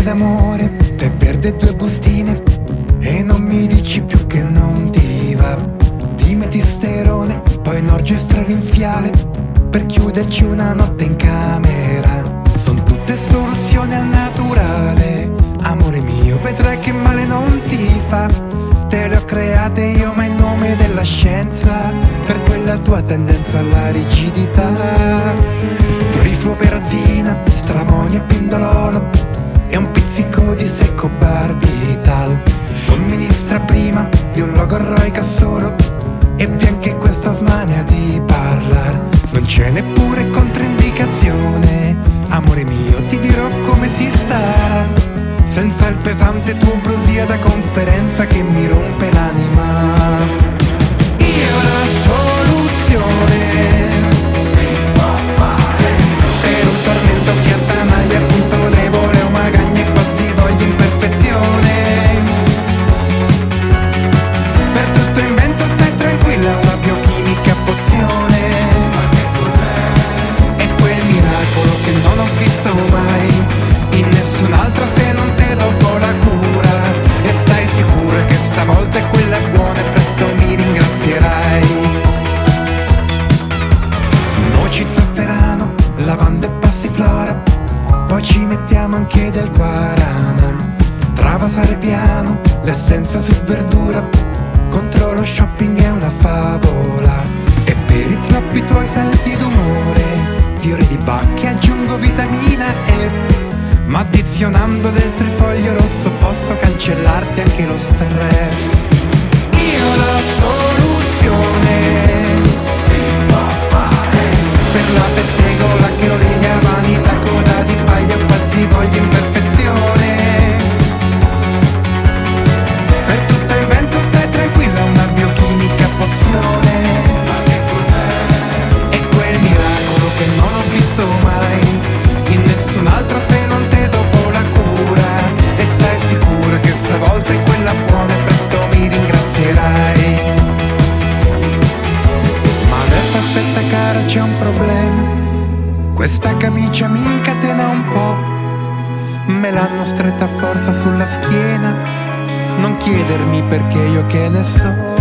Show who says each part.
Speaker 1: d'amore, tè verde e 2 bustine, e non mi dici più che non ti va. Ti metti sterone, poi un orchestra rinfiale per chiuderci una notte in camera. Son tutte soluzioni al naturale, amore mio, vedrai che male non ti fa. Te le ho create io ma in nome della scienza, per quella tua tendenza alla rigidità. Trifluoperazina, stramoni e pindololo, e un pizzico di secco barbital. Somministra prima di un logorroica solo, e vi anche questa smania di parlar. Non c'è neppure controindicazione, amore mio, ti dirò come si sta, senza il pesante tuo brusio da conferenza che mi rompe l'anima. Io la soluzione si può fare per un tormento che attanaglia il punto debole, o magagna e qualsivoglia imperfezione. Per tutto invento stai tranquilla, una biochimica pozione. È quel miracolo che non ho visto mai in nessun'altra se non te dopo la cura. E stai sicura che stavolta è quella buona e presto mi ringrazierai. Noci, zafferano, lavanda e passiflora, poi ci mettiamo anche del guarana. Travasare piano, l'essenza su verdura, contro lo shopping è una favola. E per i troppi tuoi salti d'umore, fiori di bacche aggiungo vitamina E, ma addizionando del trifoglio rosso posso cancellarti anche lo stress. Io la soluzione si può fare per la pettegola che origlia vanità, coda di paglia, qualsivoglia imperfezione. Per tutto il vento stai tranquilla, una biochimica pozione. Ma che cos'è? È quel miracolo che non ho visto mai in nessun'altra se non te dopo la cura. E stai sicura che stavolta è quella buona e presto mi ringrazierai. Ma adesso aspetta cara, c'è un problema. Questa camicia mi incatena un po', me l'hanno stretta a forza sulla schiena. Non chiedermi perché, io che ne so.